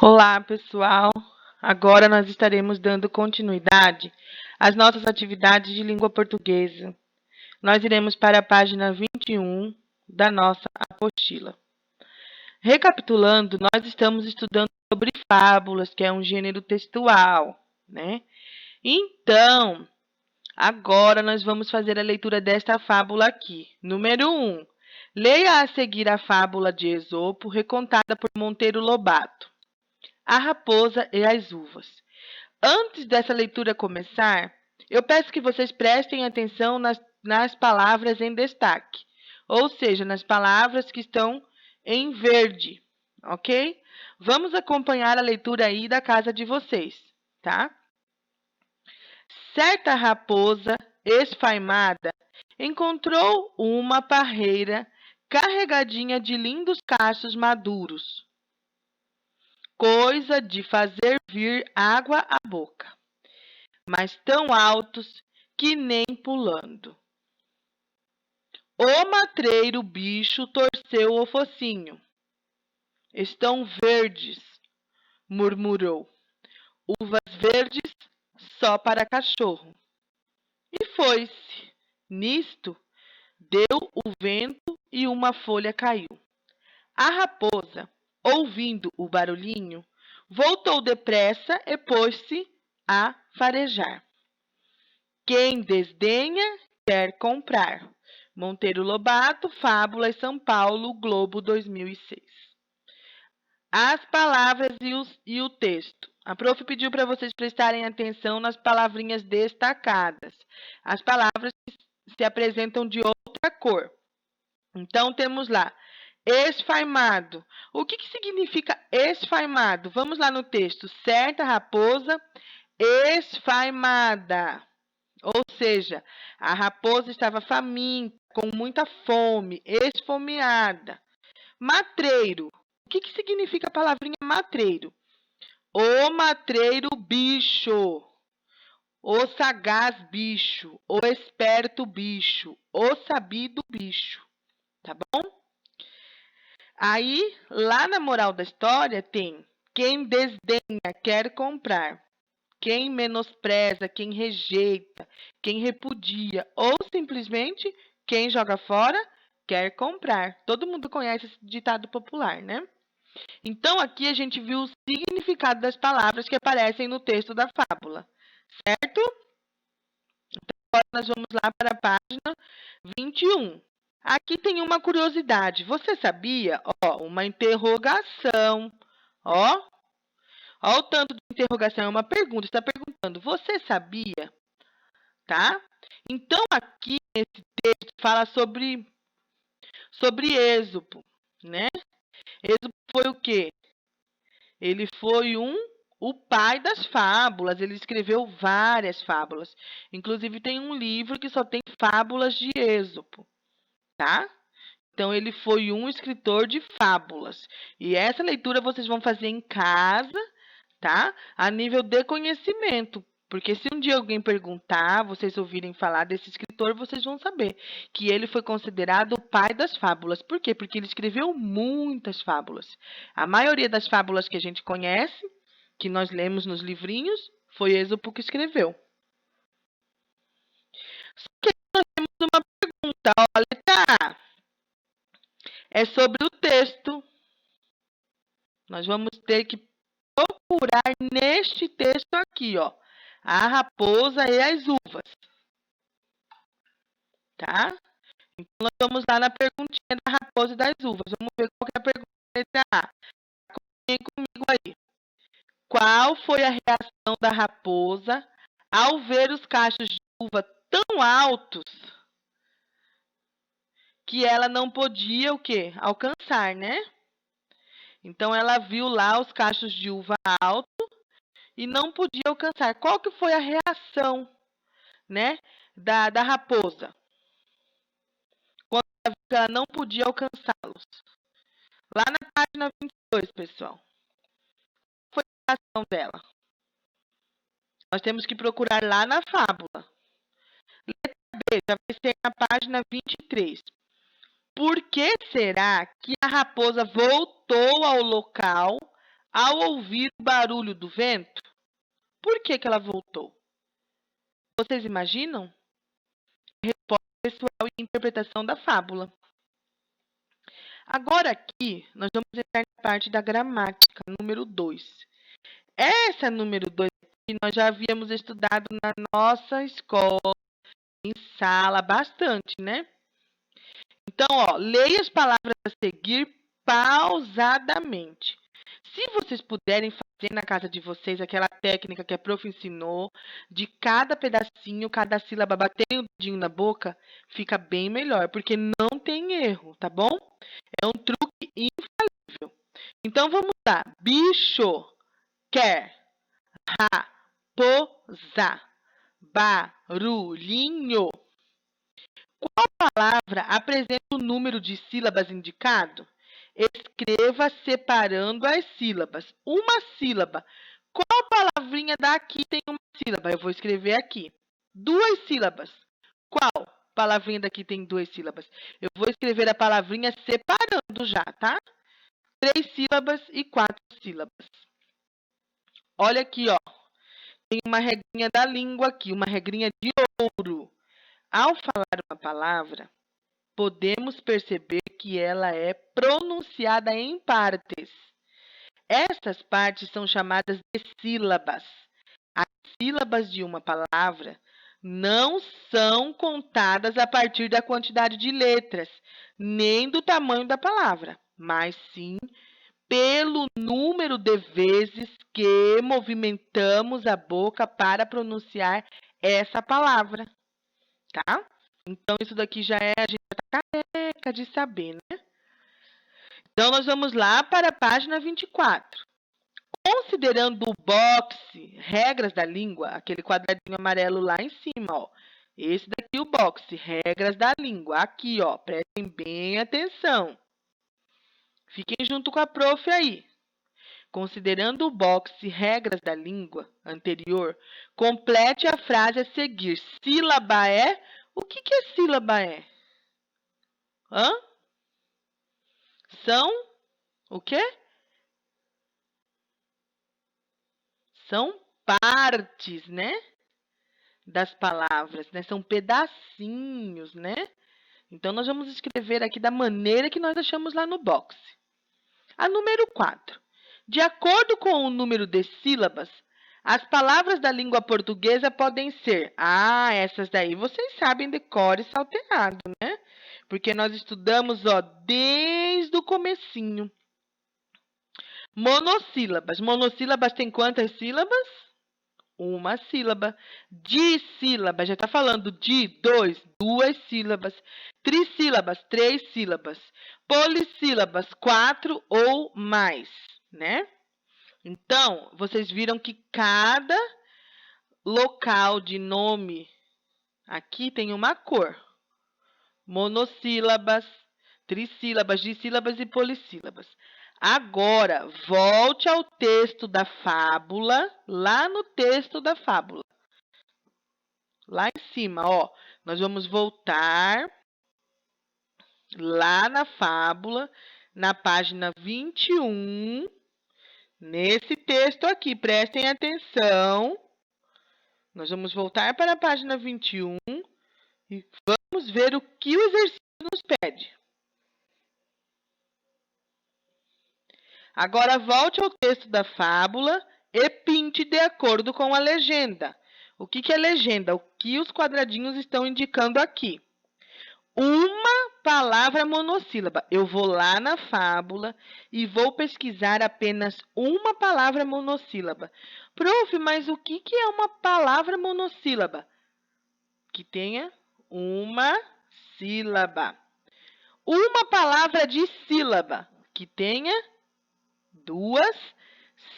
Olá, pessoal! Agora nós estaremos dando continuidade às nossas atividades de língua portuguesa. Nós iremos para a página 21 da nossa apostila. Recapitulando, nós estamos estudando sobre fábulas, que é um gênero textual, né? Então, agora nós vamos fazer a leitura desta fábula aqui. Número 1. Leia a seguir a fábula de Esopo, recontada por Monteiro Lobato. A raposa e as uvas. Antes dessa leitura começar, eu peço que vocês prestem atenção nas palavras em destaque, ou seja, nas palavras que estão em verde, ok? Vamos acompanhar a leitura aí da casa de vocês, tá? Certa raposa esfaimada encontrou uma parreira carregadinha de lindos cachos maduros, coisa de fazer vir água à boca, mas tão altos que nem pulando. O matreiro bicho torceu o focinho. Estão verdes, murmurou. Uvas verdes só para cachorro. E foi-se. Nisto, deu o vento e uma folha caiu. A raposa, ouvindo o barulhinho, voltou depressa e pôs-se a farejar. Quem desdenha, quer comprar. Monteiro Lobato, Fábulas, São Paulo, Globo 2006. As palavras e o texto. A prof pediu para vocês prestarem atenção nas palavrinhas destacadas. As palavras que se apresentam de outra cor. Então, temos lá, esfaimado. O que significa esfaimado? Vamos lá no texto. Certa raposa esfaimada. Ou seja, a raposa estava faminta, com muita fome, esfomeada. Matreiro. O que significa a palavrinha matreiro? O matreiro bicho, o sagaz bicho, o esperto bicho, o sabido bicho. Tá bom? Aí, lá na moral da história, tem quem desdenha quer comprar. Quem menospreza, quem rejeita, quem repudia ou simplesmente quem joga fora quer comprar. Todo mundo conhece esse ditado popular, né? Então, aqui a gente viu o significado das palavras que aparecem no texto da fábula, certo? Então, agora nós vamos lá para a página 21. Aqui tem uma curiosidade. Você sabia? Ó, uma interrogação. Ó, o tanto de interrogação, é uma pergunta. Está perguntando, você sabia? Tá? Então, aqui, esse texto fala sobre Êxopo, né? Êxopo foi o quê? Ele foi o pai das fábulas. Ele escreveu várias fábulas. Inclusive, tem um livro que só tem fábulas de Êxopo, tá? Então, ele foi um escritor de fábulas. E essa leitura vocês vão fazer em casa, tá? A nível de conhecimento. Porque se um dia alguém perguntar, vocês ouvirem falar desse escritor, vocês vão saber que ele foi considerado o pai das fábulas. Por quê? Porque ele escreveu muitas fábulas. A maioria das fábulas que a gente conhece, que nós lemos nos livrinhos, foi Êxopo que escreveu. Só que nós temos uma pergunta, ó, a letra A. É sobre o texto. Nós vamos ter que procurar neste texto aqui, ó, a raposa e as uvas, tá? Então, nós vamos lá na perguntinha da raposa e das uvas. Vamos ver qual que é a pergunta da letra A. Acompanhem comigo aí. Qual foi a reação da raposa ao ver os cachos de uva tão altos que ela não podia o quê? Alcançar, né? Então, ela viu lá os cachos de uva altos e não podia alcançar. Qual que foi a reação, né, da raposa? Quando ela viu que ela não podia alcançá-los. Lá na página 22, pessoal. Qual foi a reação dela? Nós temos que procurar lá na fábula. Letra B, já vai ser na página 23. Por que será que a raposa voltou ao local ao ouvir o barulho do vento, por que ela voltou? Vocês imaginam? Resposta pessoal e interpretação da fábula. Agora aqui, nós vamos entrar na parte da gramática, número 2. Essa número 2 aqui nós já havíamos estudado na nossa escola, em sala, bastante, né? Então, ó, leia as palavras a seguir pausadamente. Se vocês puderem fazer na casa de vocês aquela técnica que a prof ensinou, de cada pedacinho, cada sílaba bater o dedinho na boca, fica bem melhor, porque não tem erro, tá bom? É um truque infalível. Então, vamos lá. Bicho, quer, raposa, barulhinho. Qual palavra apresenta o número de sílabas indicado? Escreva separando as sílabas. Uma sílaba. Qual palavrinha daqui tem uma sílaba? Eu vou escrever aqui. 2 sílabas. Qual palavrinha daqui tem 2 sílabas? Eu vou escrever a palavrinha separando já, tá? 3 sílabas e 4 sílabas. Olha aqui, ó. Tem uma regrinha da língua aqui, uma regrinha de ouro. Ao falar uma palavra, podemos perceber que ela é pronunciada em partes. Essas partes são chamadas de sílabas. As sílabas de uma palavra não são contadas a partir da quantidade de letras, nem do tamanho da palavra, mas sim pelo número de vezes que movimentamos a boca para pronunciar essa palavra, tá? Então, isso daqui já é, a gente já tá careca de saber, né? Então, nós vamos lá para a página 24. Considerando o boxe, regras da língua, aquele quadradinho amarelo lá em cima, ó. Esse daqui é o boxe, regras da língua. Aqui, ó, prestem bem atenção. Fiquem junto com a prof aí. Considerando o boxe, regras da língua anterior, complete a frase a seguir. Sílaba é... O que é sílaba é? Hã? São o quê? São partes, né? Das palavras, né? São pedacinhos, né? Então, nós vamos escrever aqui da maneira que nós achamos lá no box. A número 4. De acordo com o número de sílabas, as palavras da língua portuguesa podem ser... Ah, essas daí vocês sabem de cor e salteado, né? Porque nós estudamos, ó, desde o comecinho. Monossílabas. Monossílabas tem quantas sílabas? Uma sílaba. Dissílaba, já está falando de, 2, 2 sílabas. Trissílabas, 3 sílabas. Polissílabas, 4 ou mais, né? Então, vocês viram que cada local de nome aqui tem uma cor. Monossílabas, trissílabas, dissílabas e polissílabas. Agora, volte ao texto da fábula, lá no texto da fábula. Lá em cima, ó, nós vamos voltar lá na fábula, na página 21, nesse texto aqui, prestem atenção. Nós vamos voltar para a página 21 e vamos ver o que o exercício nos pede. Agora, volte ao texto da fábula e pinte de acordo com a legenda. O que é legenda? O que os quadradinhos estão indicando aqui. Uma palavra monossílaba. Eu vou lá na fábula e vou pesquisar apenas uma palavra monossílaba. Prof, mas o que é uma palavra monossílaba? Que tenha uma sílaba. Uma palavra de sílaba. Que tenha 2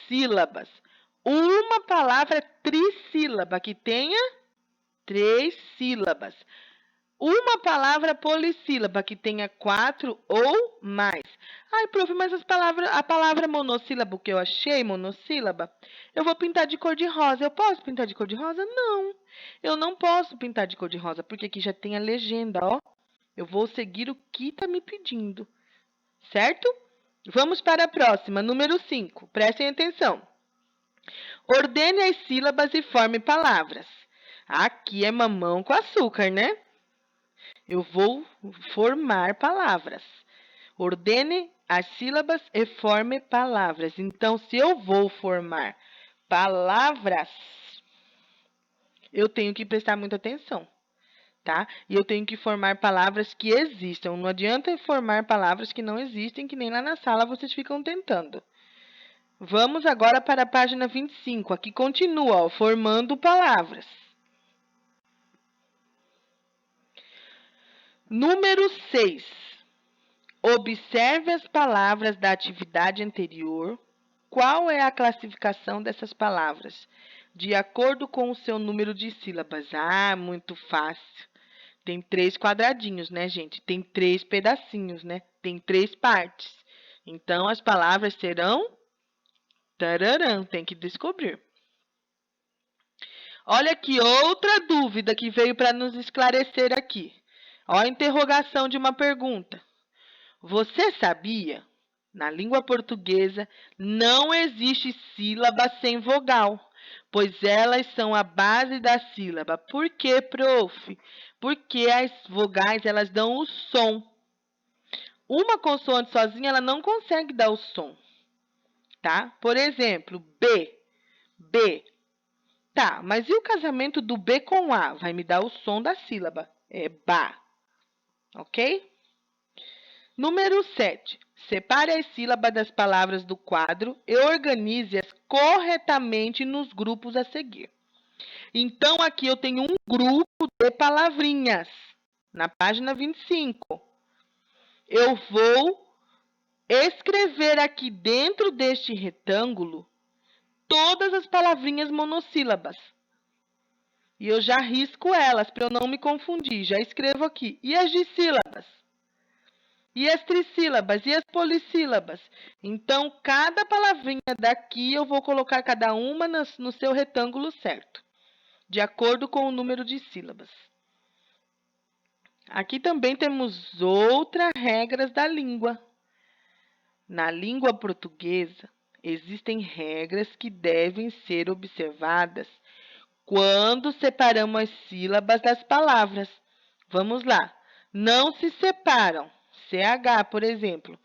sílabas. Uma palavra trissílaba. Que tenha 3 sílabas. Uma palavra polissílaba que tenha 4 ou mais. Ai, prof, mas a palavra monossílaba que eu achei, monossílaba, eu vou pintar de cor de rosa. Eu posso pintar de cor de rosa? Não, eu não posso pintar de cor de rosa, porque aqui já tem a legenda, ó. Eu vou seguir o que está me pedindo, certo? Vamos para a próxima, número 5. Prestem atenção. Ordene as sílabas e forme palavras. Aqui é mamão com açúcar, né? Eu vou formar palavras. Ordene as sílabas e forme palavras. Então, se eu vou formar palavras, eu tenho que prestar muita atenção, tá? E eu tenho que formar palavras que existam. Não adianta formar palavras que não existem, que nem lá na sala vocês ficam tentando. Vamos agora para a página 25. Aqui continua, ó, formando palavras. Número 6. Observe as palavras da atividade anterior. Qual é a classificação dessas palavras? De acordo com o seu número de sílabas. Ah, muito fácil. Tem 3 quadradinhos, né, gente? Tem 3 pedacinhos, né? Tem 3 partes. Então, as palavras serão... Tararã, tem que descobrir. Olha aqui, outra dúvida que veio para nos esclarecer aqui. Olha a interrogação de uma pergunta. Você sabia? Na língua portuguesa, não existe sílaba sem vogal, pois elas são a base da sílaba. Por quê, prof? Porque as vogais, elas dão o som. Uma consoante sozinha, ela não consegue dar o som, tá? Por exemplo, B, B. Tá, mas e o casamento do B com A? Vai me dar o som da sílaba. É ba, ok? Número 7. Separe as sílabas das palavras do quadro e organize-as corretamente nos grupos a seguir. Então, aqui eu tenho um grupo de palavrinhas, na página 25. Eu vou escrever aqui dentro deste retângulo todas as palavrinhas monossílabas. E eu já risco elas para eu não me confundir. Já escrevo aqui. E as dissílabas? E as trissílabas? E as polissílabas? Então, cada palavrinha daqui eu vou colocar cada uma no seu retângulo certo, de acordo com o número de sílabas. Aqui também temos outras regras da língua. Na língua portuguesa, existem regras que devem ser observadas quando separamos as sílabas das palavras. Vamos lá. Não se separam. CH, por exemplo.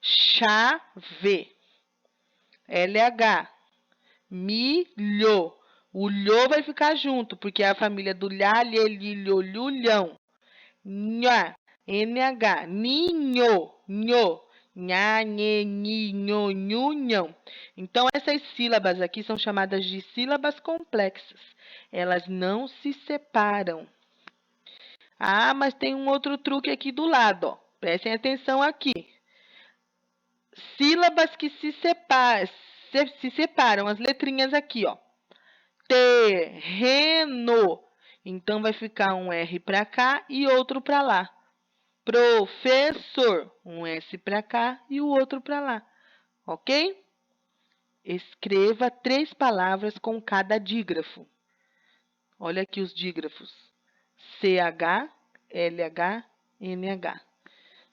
Chave. LH. Milho. O lho vai ficar junto, porque é a família do lhá, lhe, lho, lhulhão. Nha. NH. Ninho. Nho. Nha, nhe, nhi, nho, nhu, nhão. Então, essas sílabas aqui são chamadas de sílabas complexas. Elas não se separam. Ah, mas tem um outro truque aqui do lado, ó. Prestem atenção aqui. Sílabas que se separam, as letrinhas aqui, ó. Terreno. Então, vai ficar um R para cá e outro para lá. Professor. Um S para cá e o outro para lá. Ok? Escreva 3 palavras com cada dígrafo. Olha aqui os dígrafos. CH, LH, NH.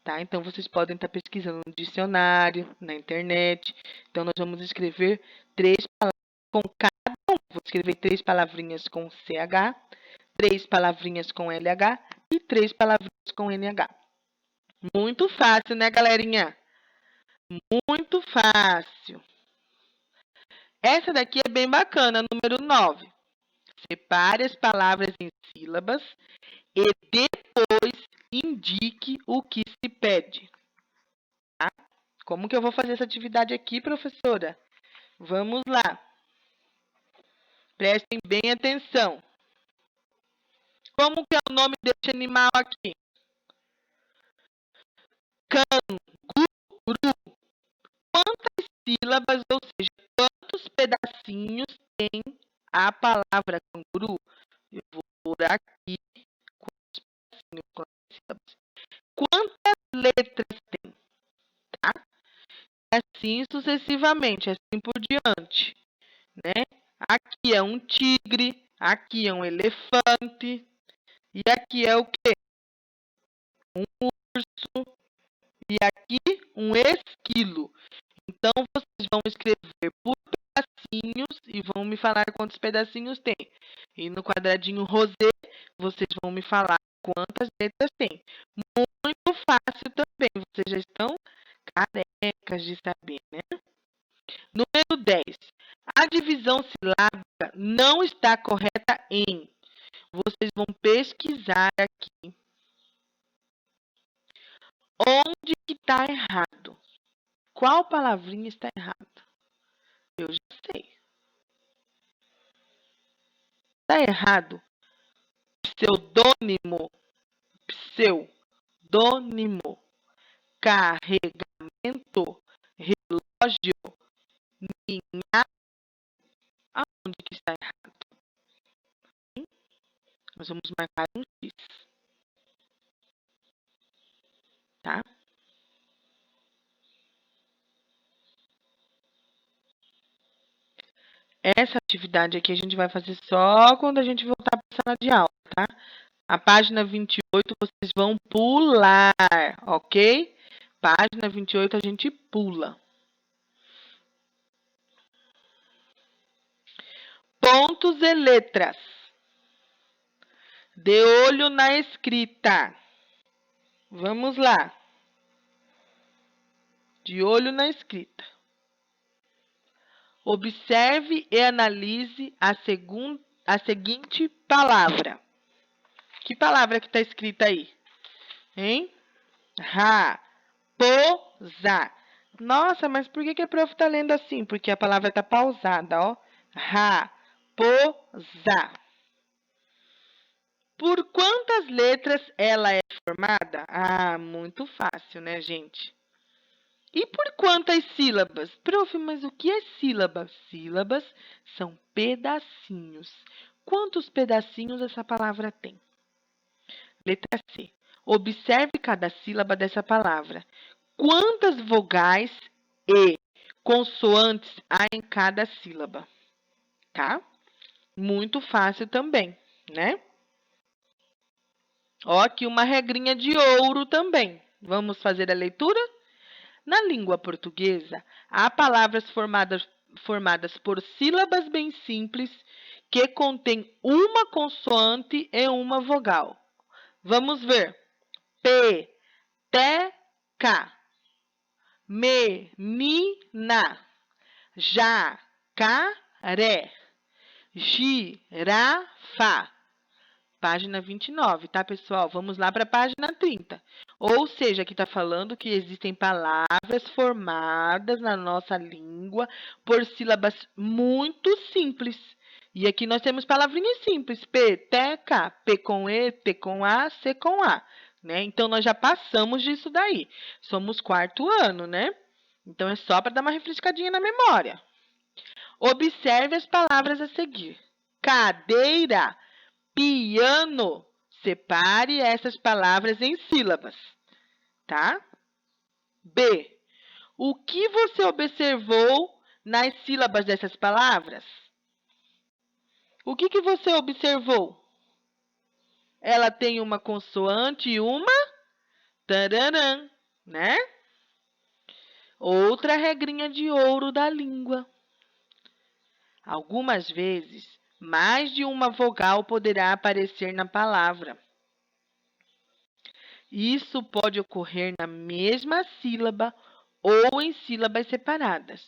Tá? Então, vocês podem estar pesquisando no dicionário, na internet. Então, nós vamos escrever 3 palavras com cada um. Vou escrever 3 palavrinhas com CH, 3 palavrinhas com LH e 3 palavrinhas com NH. Muito fácil, né, galerinha? Muito fácil. Essa daqui é bem bacana, número 9. Separe as palavras em sílabas e depois indique o que se pede. Tá? Como que eu vou fazer essa atividade aqui, professora? Vamos lá. Prestem bem atenção. Como que é o nome desse animal aqui? Canguru. Quantas sílabas, ou seja, quantos pedacinhos tem a palavra canguru? Eu vou por aqui. Quantos pedacinhos, quantas sílabas? Quantas letras tem? Tá? Assim sucessivamente, assim por diante, né? Aqui é um tigre, aqui é um elefante, e aqui é o quê? Um urso, E aqui, um esquilo. Então, vocês vão escrever por pedacinhos e vão me falar quantos pedacinhos tem. E no quadradinho rosé, vocês vão me falar quantas letras tem. Muito fácil também, vocês já estão carecas de saber, né? Número 10. A divisão silábica não está correta em. Vocês vão pesquisar aqui onde que está errado. Qual palavrinha está errada? Eu já sei. Está errado. Pseudônimo. Pseudônimo. Carregamento. Relógio. Minha. Aonde que está errado? Nós vamos marcar um X. Tá? Essa atividade aqui a gente vai fazer só quando a gente voltar para a sala de aula, tá? A página 28 vocês vão pular, ok? Página 28 a gente pula. Pontos e letras. De olho na escrita. Vamos lá. De olho na escrita. Observe e analise a seguinte palavra. Que palavra que está escrita aí? Hein? Raposa. Nossa, mas por que a prof está lendo assim? Porque a palavra está pausada, ó. Raposa. Por quantas letras ela é formada? Ah, muito fácil, né, gente? E por quantas sílabas? Prof, mas o que é sílaba? Sílabas são pedacinhos. Quantos pedacinhos essa palavra tem? Letra C. Observe cada sílaba dessa palavra. Quantas vogais e consoantes há em cada sílaba? Tá? Muito fácil também, né? Ó, aqui uma regrinha de ouro também. Vamos fazer a leitura? Na língua portuguesa, há palavras formadas por sílabas bem simples que contêm uma consoante e uma vogal. Vamos ver. P, T, K. Menina. Jacaré. Girafa. Página 29, tá, pessoal? Vamos lá para a página 30. Ou seja, aqui está falando que existem palavras formadas na nossa língua por sílabas muito simples. E aqui nós temos palavrinhas simples. P, T, K. P com E, T com A, C com A. Né? Então, nós já passamos disso daí. Somos quarto ano, né? Então, é só para dar uma refrescadinha na memória. Observe as palavras a seguir. Cadeira. Piano. Separe essas palavras em sílabas, tá? B. O que você observou nas sílabas dessas palavras? O que você observou? Ela tem uma consoante e uma tararã, né? Outra regrinha de ouro da língua. Algumas vezes, mais de uma vogal poderá aparecer na palavra. Isso pode ocorrer na mesma sílaba ou em sílabas separadas.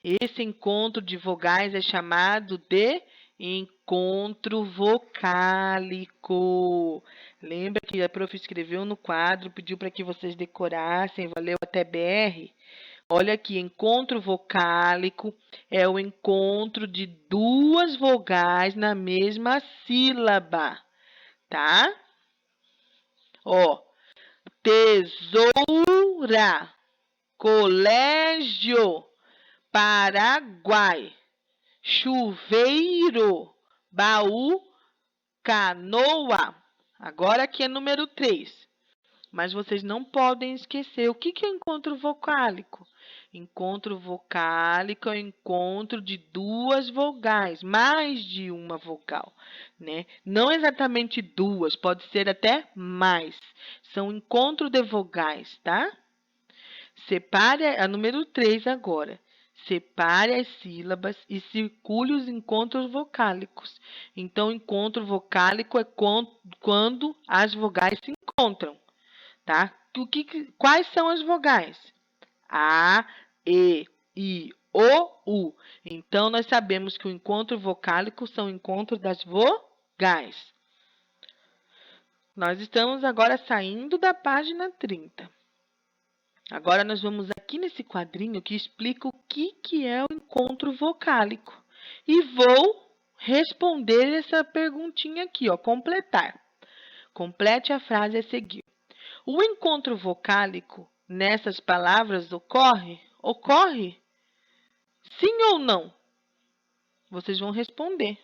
Esse encontro de vogais é chamado de encontro vocálico. Lembra que a prof escreveu no quadro, pediu para que vocês decorassem, valeu até BR? Olha aqui, encontro vocálico é o encontro de duas vogais na mesma sílaba, tá? Ó, tesoura, colégio, Paraguai, chuveiro, baú, canoa. Agora aqui é número 3. Mas vocês não podem esquecer. O que é encontro vocálico? Encontro vocálico é o encontro de duas vogais, mais de uma vogal, né? Não exatamente duas, pode ser até mais. São encontro de vogais, tá? Separe a número 3 agora. Separe as sílabas e circule os encontros vocálicos. Então, encontro vocálico é quando as vogais se encontram, tá? Quais são as vogais? A, E, I, O, U. Então, nós sabemos que o encontro vocálico são o encontro das vogais. Nós estamos agora saindo da página 30. Agora nós vamos aqui nesse quadrinho que explica o que é o encontro vocálico. E vou responder essa perguntinha aqui, ó, completar. Complete a frase a seguir. O encontro vocálico nessas palavras ocorre? Ocorre? Sim ou não? Vocês vão responder.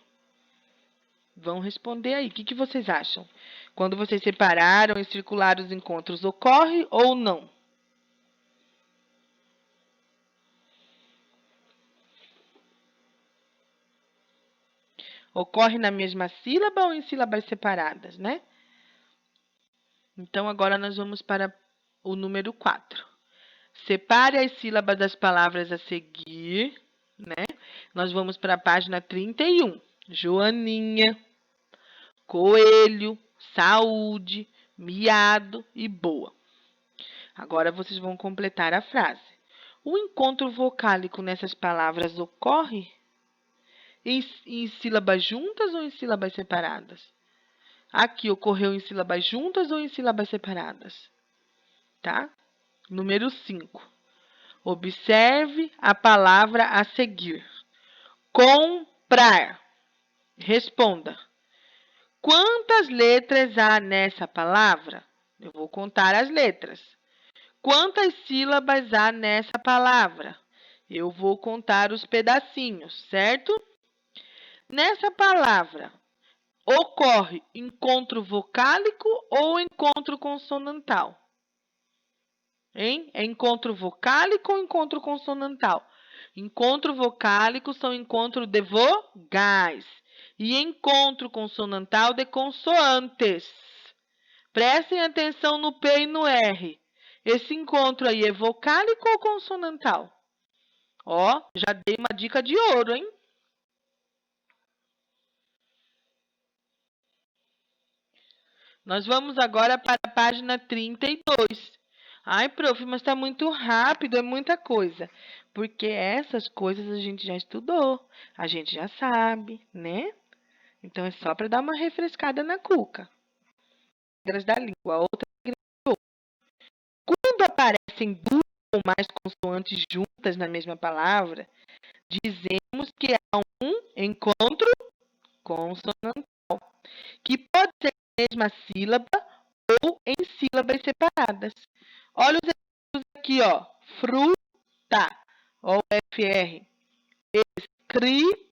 Vão responder aí. O que vocês acham? Quando vocês separaram e circularam os encontros, ocorre ou não? Ocorre na mesma sílaba ou em sílabas separadas, né? Então, agora nós vamos para o número 4. Separe as sílabas das palavras a seguir, né? Nós vamos para a página 31. Joaninha, coelho, saúde, miado e boa. Agora vocês vão completar a frase. O encontro vocálico nessas palavras ocorre em sílabas juntas ou em sílabas separadas? Aqui ocorreu em sílabas juntas ou em sílabas separadas? Tá? Número 5. Observe a palavra a seguir. Comprar. Responda. Quantas letras há nessa palavra? Eu vou contar as letras. Quantas sílabas há nessa palavra? Eu vou contar os pedacinhos, certo? Nessa palavra, ocorre encontro vocálico ou encontro consonantal? Hein? É encontro vocálico ou encontro consonantal? Encontro vocálico são encontro de vogais e encontro consonantal de consoantes. Prestem atenção no P e no R. Esse encontro aí é vocálico ou consonantal? Ó, já dei uma dica de ouro, hein? Nós vamos agora para a página 32. Ai, prof, mas está muito rápido, é muita coisa. Porque essas coisas a gente já estudou, a gente já sabe, né? Então, é só para dar uma refrescada na cuca. Regras da língua, outra regra de ouro. Quando aparecem duas ou mais consoantes juntas na mesma palavra, dizemos que há um encontro consonantal, que pode ser a mesma sílaba ou em sílabas separadas. Olha os exemplos aqui, ó. Fruta, ó, o FR. Escrita.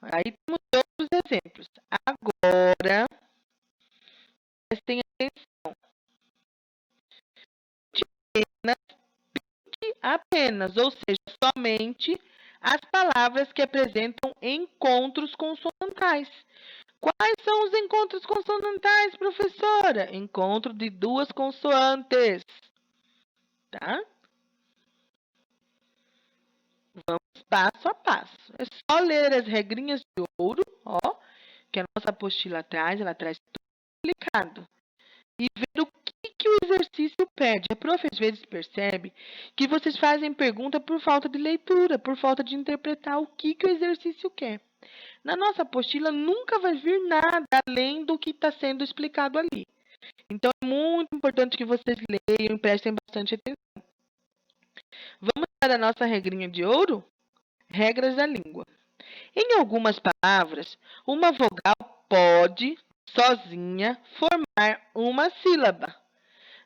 Aí temos outros exemplos. Agora, prestem atenção. Apenas, ou seja, somente as palavras que apresentam encontros consonantais. Quais são os encontros consonantais, professora? Encontro de duas consoantes, tá? Vamos passo a passo. É só ler as regrinhas de ouro, ó, que a nossa apostila traz, ela traz tudo explicado. E ver o que o exercício pede. A prof, às vezes, percebe que vocês fazem pergunta por falta de leitura, por falta de interpretar o que o exercício quer. Na nossa apostila nunca vai vir nada além do que está sendo explicado ali. Então, é muito importante que vocês leiam e prestem bastante atenção. Vamos para a nossa regrinha de ouro? Regras da língua. Em algumas palavras, uma vogal pode, sozinha, formar uma sílaba.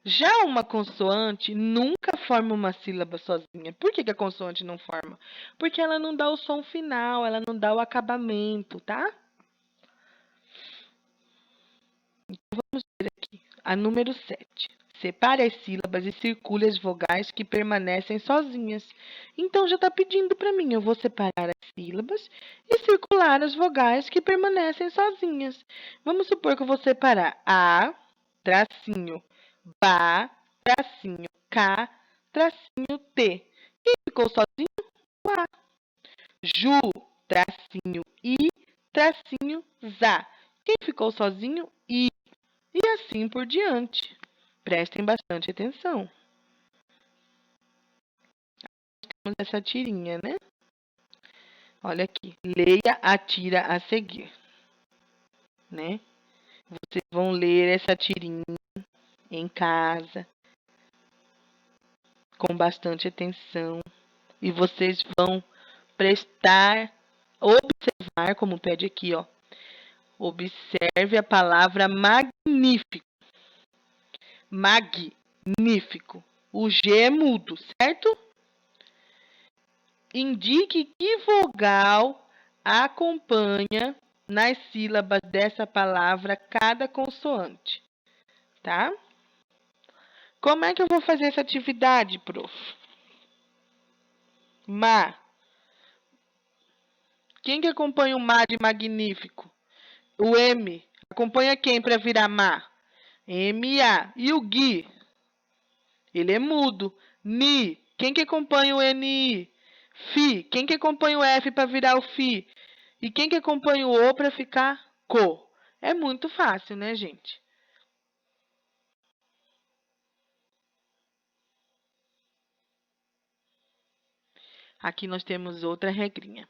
Já uma consoante nunca forma uma sílaba sozinha. Por que a consoante não forma? Porque ela não dá o som final, ela não dá o acabamento, tá? Então, vamos ver aqui. A número 7. Separe as sílabas e circule as vogais que permanecem sozinhas. Então, já está pedindo para mim. Eu vou separar as sílabas e circular as vogais que permanecem sozinhas. Vamos supor que eu vou separar A, tracinho, ba, tracinho K, tracinho T. Quem ficou sozinho? O A. Ju, tracinho I, tracinho Zá. Quem ficou sozinho? I. E assim por diante. Prestem bastante atenção. Temos essa tirinha, né? Olha aqui. Leia a tira a seguir. Né? Vocês vão ler essa tirinha em casa com bastante atenção. E vocês vão prestar, observar, como pede aqui, ó. Observe a palavra magnífico. Magnífico. O G é mudo, certo? Indique que vogal acompanha nas sílabas dessa palavra cada consoante, tá? Como é que eu vou fazer essa atividade, prof? Ma. Quem que acompanha o Ma de magnífico? O M. Acompanha quem para virar Ma? M-A. E o Gui? Ele é mudo. Ni. Quem que acompanha o N-I? Fi. Quem que acompanha o F para virar o Fi? E quem que acompanha o O para ficar Co? É muito fácil, né, gente? Aqui nós temos outra regrinha.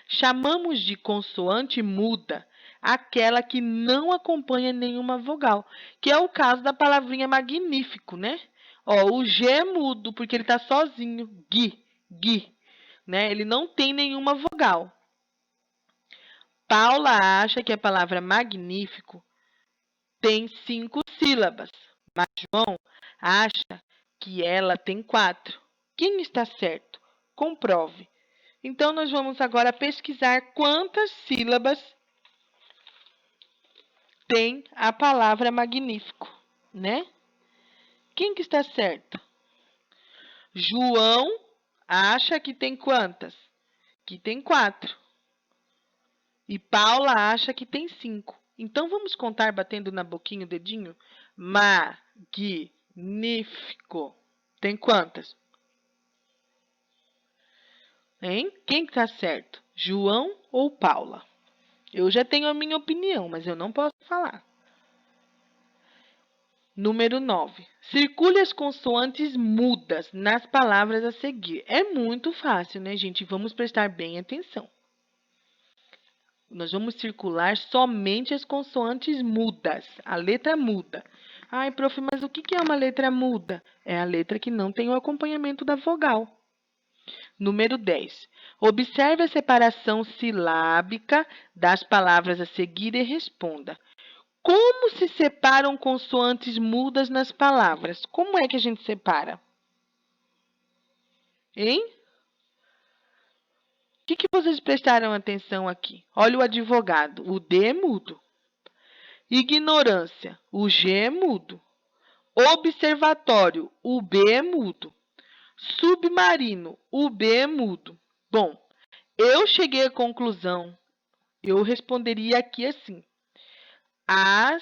Chamamos de consoante muda aquela que não acompanha nenhuma vogal, que é o caso da palavrinha magnífico, né? Ó, o G é mudo porque ele está sozinho, gui, né? Ele não tem nenhuma vogal. Paula acha que a palavra magnífico tem 5 sílabas, mas João acha que ela tem 4. Quem está certo? Comprove. Então, nós vamos agora pesquisar quantas sílabas tem a palavra magnífico, né? Quem que está certo? João acha que tem quantas? Que tem 4. E Paula acha que tem 5. Então, vamos contar batendo na boquinha o dedinho? Magnífico. Tem quantas? Hein? Quem está certo? João ou Paula? Eu já tenho a minha opinião, mas eu não posso falar. Número 9. Circule as consoantes mudas nas palavras a seguir. É muito fácil, né, gente? Vamos prestar bem atenção. Nós vamos circular somente as consoantes mudas, a letra muda. Ai, prof, mas o que é uma letra muda? É a letra que não tem o acompanhamento da vogal. Número 10. Observe a separação silábica das palavras a seguir e responda. Como se separam consoantes mudas nas palavras? Como é que a gente separa? Hein? O que vocês prestaram atenção aqui? Olha o advogado. O D é mudo. Ignorância. O G é mudo. Observatório. O B é mudo. Submarino. O B é mudo. Bom, eu cheguei à conclusão. Eu responderia aqui assim. As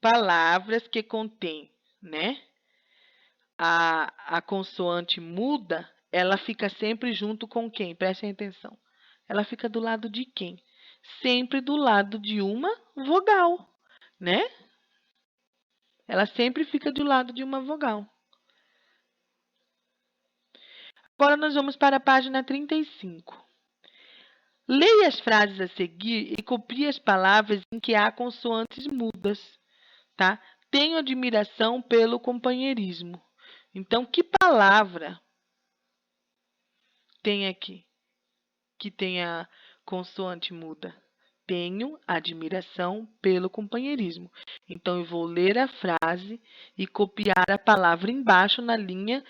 palavras que contêm, né, a consoante muda, ela fica sempre junto com quem? Prestem atenção. Ela fica do lado de quem? Sempre do lado de uma vogal, né? Ela sempre fica do lado de uma vogal. Agora nós vamos para a página 35. Leia as frases a seguir e copie as palavras em que há consoantes mudas, tá? Tenho admiração pelo companheirismo. Então, que palavra tem aqui que tenha consoante muda? Tenho admiração pelo companheirismo. Então, eu vou ler a frase e copiar a palavra embaixo na linha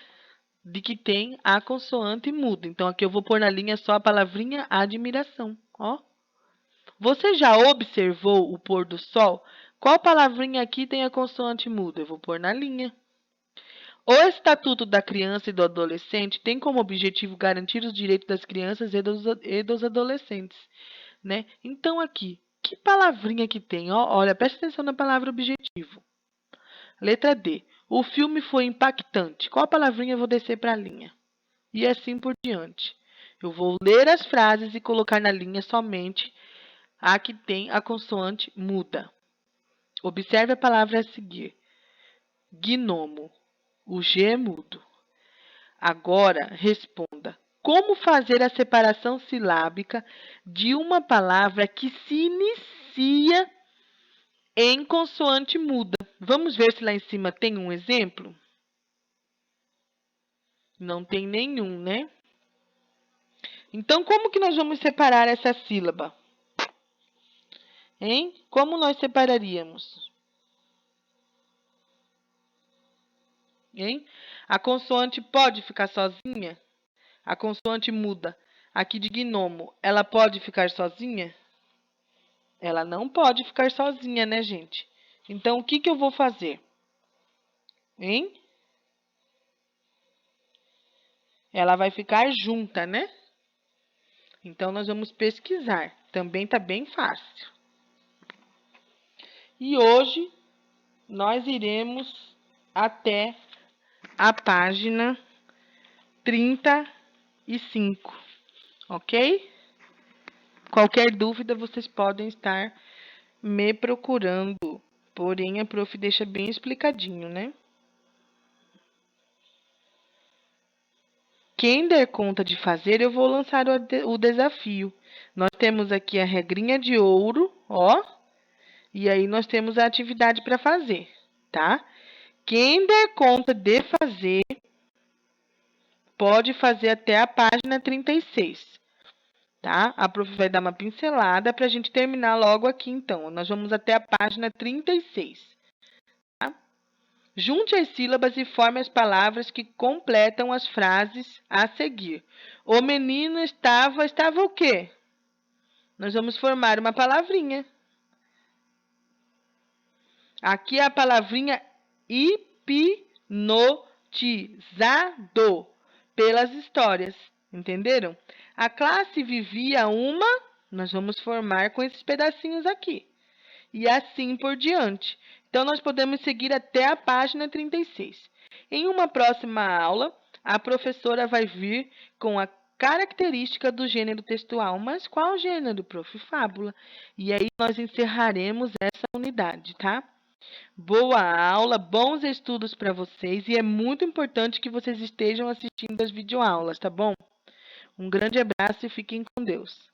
de que tem a consoante muda. Então, aqui eu vou pôr na linha só a palavrinha admiração, ó. Você já observou o pôr do sol? Qual palavrinha aqui tem a consoante muda? Eu vou pôr na linha. O Estatuto da Criança e do Adolescente tem como objetivo garantir os direitos das crianças e dos adolescentes, né? Então, aqui, que palavrinha que tem? Ó, olha, presta atenção na palavra objetivo. Letra D. O filme foi impactante. Qual palavrinha eu vou descer para a linha? E assim por diante. Eu vou ler as frases e colocar na linha somente a que tem a consoante muda. Observe a palavra a seguir. Gnomo. O G é mudo. Agora, responda. Como fazer a separação silábica de uma palavra que se inicia em consoante muda? Vamos ver se lá em cima tem um exemplo? Não tem nenhum, né? Então, como que nós vamos separar essa sílaba? Hein? Como nós separaríamos? Hein? A consoante pode ficar sozinha? A consoante muda. Aqui de gnomo, ela pode ficar sozinha? Ela não pode ficar sozinha, né, gente? Então, o que que eu vou fazer? Hein? Ela vai ficar junta, né? Então, nós vamos pesquisar. Também tá bem fácil. E hoje, nós iremos até a página 35, ok? Qualquer dúvida, vocês podem estar me procurando. Porém, a prof deixa bem explicadinho, né? Quem der conta de fazer, eu vou lançar o desafio. Nós temos aqui a regrinha de ouro, ó. E aí, nós temos a atividade para fazer, tá? Quem der conta de fazer, pode fazer até a página 36, tá? A prof vai dar uma pincelada para a gente terminar logo aqui, então. Nós vamos até a página 36, tá? Junte as sílabas e forme as palavras que completam as frases a seguir. O menino estava o quê? Nós vamos formar uma palavrinha. Aqui é a palavrinha hipnotizado pelas histórias. Entenderam? A classe vivia uma, nós vamos formar com esses pedacinhos aqui. E assim por diante. Então, nós podemos seguir até a página 36. Em uma próxima aula, a professora vai vir com a característica do gênero textual. Mas qual gênero, prof? Fábula. E aí, nós encerraremos essa unidade, tá? Boa aula, bons estudos para vocês. E é muito importante que vocês estejam assistindo as videoaulas, tá bom? Um grande abraço e fiquem com Deus.